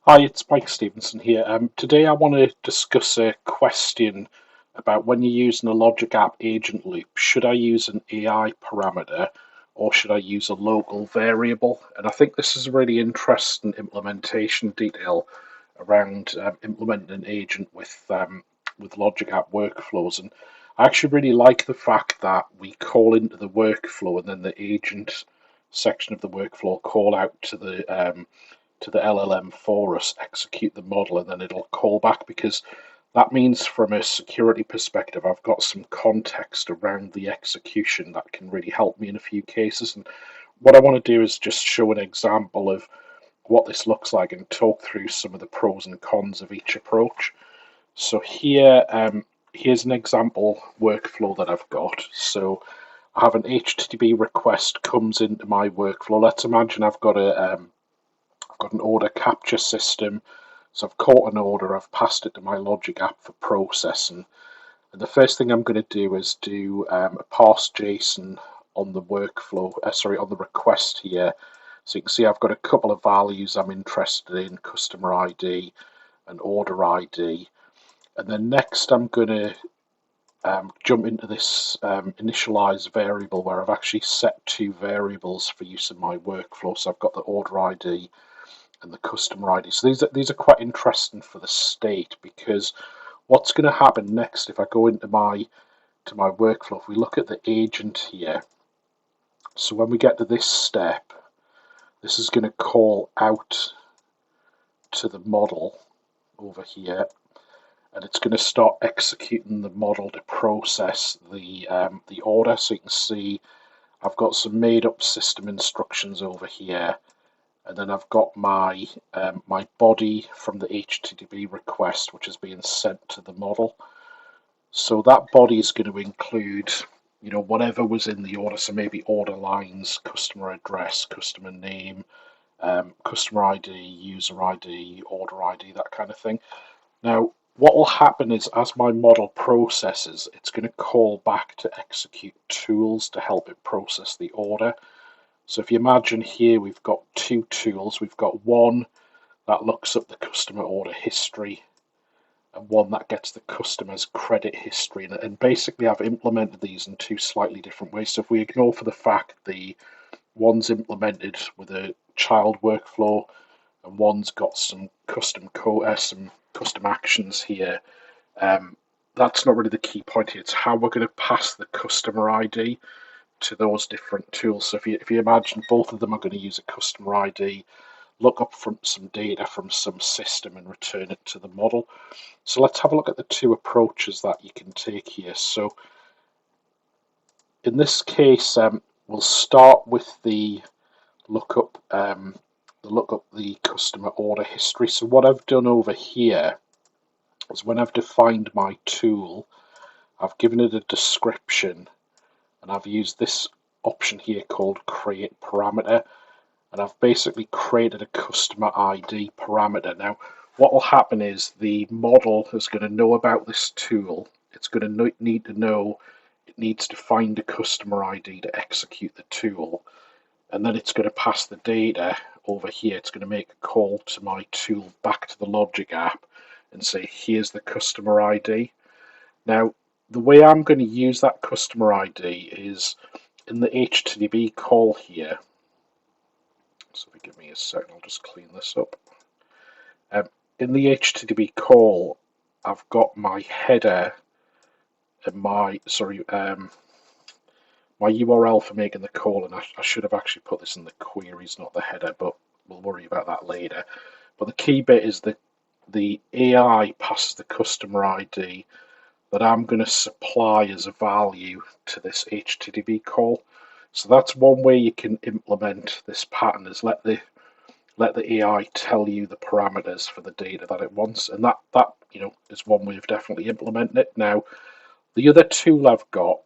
Hi, it's Mike Stevenson here. Today I want to discuss a question about when you're using a Logic App agent loop. Should I use an AI parameter or should I use a local variable? And I think this is a really interesting implementation detail around implementing an agent with Logic App workflows. And I actually really like the fact that we call into the workflow and then the agent section of the workflow call out to the LLM for us, execute the model, and then it'll call back because that means from a security perspective, I've got some context around the execution that can really help me in a few cases. And what I want to do is just show an example of what this looks like and talk through some of the pros and cons of each approach. So here's an example workflow that I've got. So I have an HTTP request comes into my workflow. Let's imagine I've got an order capture system. So I've caught an order, I've passed it to my Logic app for processing. And the first thing I'm going to do is do a parse JSON on the workflow, on the request here. So you can see I've got a couple of values I'm interested in, customer ID and order ID. And then next I'm going to jump into this initialize variable where I've actually set two variables for use in my workflow. So I've got the order ID and the customer ID. So these are quite interesting for the state because what's going to happen next if I go into my workflow, if we look at the agent here, so when we get to this step, this is going to call out to the model over here, and it's going to start executing the model to process the order. So you can see I've got some made up system instructions over here, and then I've got my body from the HTTP request, which is being sent to the model. So that body is going to include, whatever was in the order. So maybe order lines, customer address, customer name, customer ID, user ID, order ID, that kind of thing. Now, what will happen is as my model processes, it's going to call back to execute tools to help it process the order. So if you imagine here, we've got two tools. We've got one that looks up the customer order history and one that gets the customer's credit history. And basically, I've implemented these in two slightly different ways. So if we ignore for the fact the one's implemented with a child workflow and one's got some some custom actions here, that's not really the key point here. It's how we're going to pass the customer ID to those different tools. So if you imagine both of them are going to use a customer ID, look up from some data from some system and return it to the model. So let's have a look at the two approaches that you can take here. So in this case, we'll start with the lookup the customer order history. So what I've done over here is when I've defined my tool, I've given it a description and I've used this option here called create parameter, and I've basically created a customer ID parameter. Now, what will happen is the model is going to know about this tool. It's going to need to know it needs to find a customer ID to execute the tool, and then it's going to pass the data over here. It's going to make a call to my tool back to the Logic app and say, here's the customer ID. Now, the way I'm going to use that customer ID is in the HTTP call here. So if you give me a second, I'll just clean this up. Um, in the HTTP call, I've got my header and my URL for making the call, and I should have actually put this in the queries, not the header, but we'll worry about that later. But the key bit is that the AI passes the customer ID that I'm going to supply as a value to this HTTP call. So that's one way you can implement this pattern, is let the AI tell you the parameters for the data that it wants, and that is one way of definitely implementing it. Now, the other tool I've got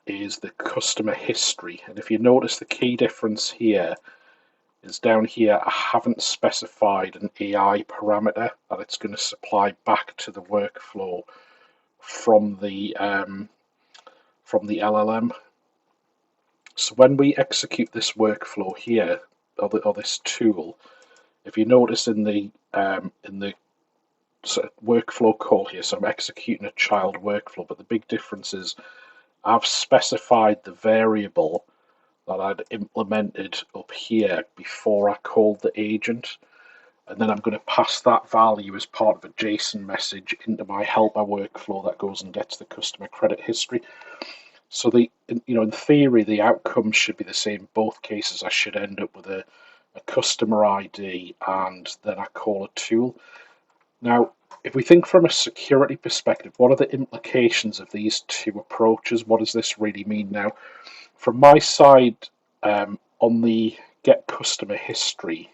is the customer history, and if you notice, the key difference here is down here I haven't specified an AI parameter that it's going to supply back to the workflow from the LLM. So when we execute this workflow here, or this tool, If you notice in the sort of workflow call here, so I'm executing a child workflow, but the big difference is I've specified the variable that I'd implemented up here before I called the agent. And then I'm going to pass that value as part of a JSON message into my helper workflow that goes and gets the customer credit history. So in theory, the outcome should be the same in both cases. I should end up with a customer ID and then I call a tool. Now, if we think from a security perspective, what are the implications of these two approaches? What does this really mean now? From my side, on the get customer history,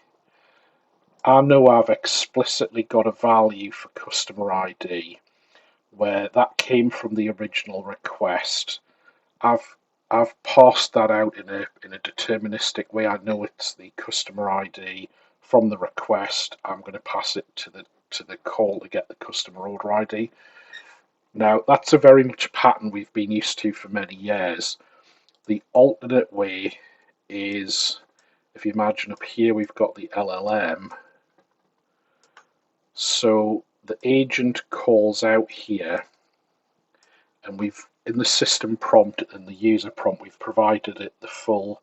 I know I've explicitly got a value for customer ID where that came from the original request. I've parsed that out in a deterministic way. I know it's the customer ID from the request. I'm going to pass it to the call to get the customer order ID. Now that's a very much pattern we've been used to for many years. The alternate way is, if you imagine up here we've got the LLM. So the agent calls out here, and we've in the system prompt and the user prompt we've provided it the full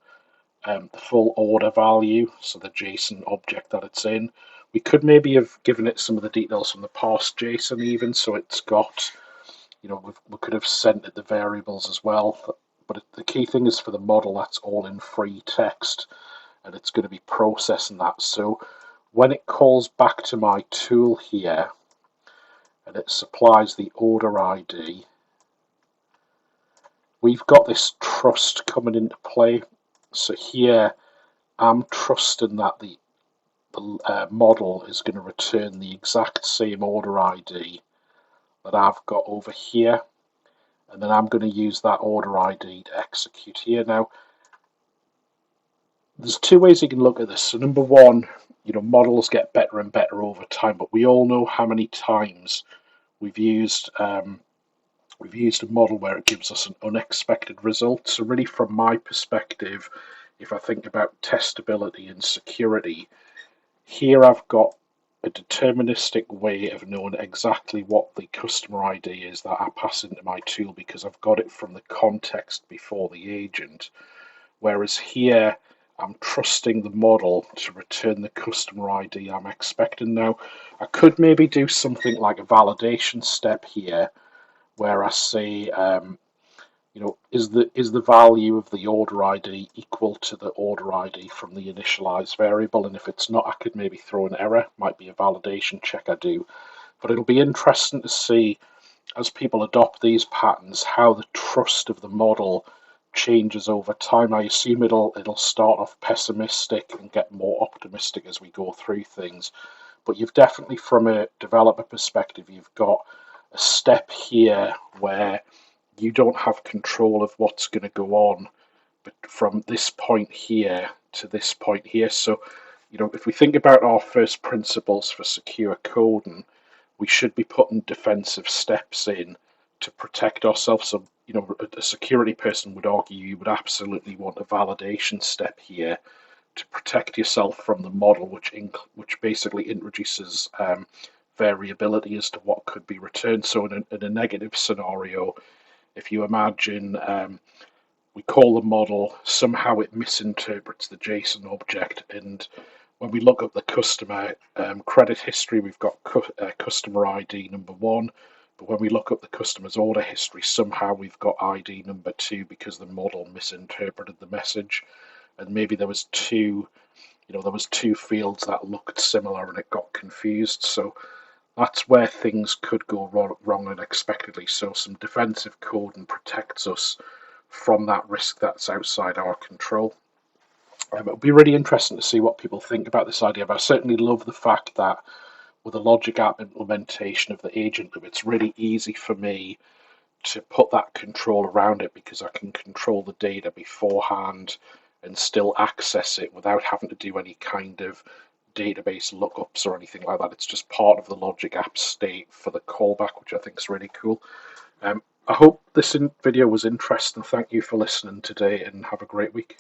order value, so the JSON object that it's in. We could maybe have given it some of the details from the parse JSON even, so it's got, we could have sent it the variables as well. But the key thing is for the model, that's all in free text, and it's going to be processing that. So when it calls back to my tool here and it supplies the order ID, we've got this trust coming into play. So here I'm trusting that the model is going to return the exact same order ID that I've got over here, and then I'm going to use that order ID to execute here. Now, there's two ways you can look at this. So number one, models get better and better over time, but we all know how many times we've used a model where it gives us an unexpected result. So really, from my perspective, if I think about testability and security, here I've got a deterministic way of knowing exactly what the customer ID is that I pass into my tool because I've got it from the context before the agent. Whereas here, I'm trusting the model to return the customer ID I'm expecting. Now, I could maybe do something like a validation step here where I say, is the value of the order ID equal to the order ID from the initialized variable? And if it's not, I could maybe throw an error. Might be a validation check I do. But it'll be interesting to see, as people adopt these patterns, how the trust of the model changes over time. I assume it'll start off pessimistic and get more optimistic as we go through things. But you've definitely, from a developer perspective, you've got a step here where you don't have control of what's going to go on, but from this point here to this point here. So, if we think about our first principles for secure coding, we should be putting defensive steps in to protect ourselves. So, a security person would argue you would absolutely want a validation step here to protect yourself from the model, which basically introduces variability as to what could be returned. So in a negative scenario, if you imagine we call the model, somehow it misinterprets the JSON object, and when we look up the customer credit history, we've got customer ID number 1, but when we look up the customer's order history, somehow we've got ID number 2 because the model misinterpreted the message, and maybe there was two fields that looked similar and it got confused. So that's where things could go wrong unexpectedly. So some defensive coding protects us from that risk that's outside our control. It'll be really interesting to see what people think about this idea, but I certainly love the fact that with the Logic App implementation of the agent loop, it's really easy for me to put that control around it because I can control the data beforehand and still access it without having to do any kind of database lookups or anything like that. It's just part of the Logic App state for the callback, which I think is really cool. I hope this video was interesting. Thank you for listening today and have a great week.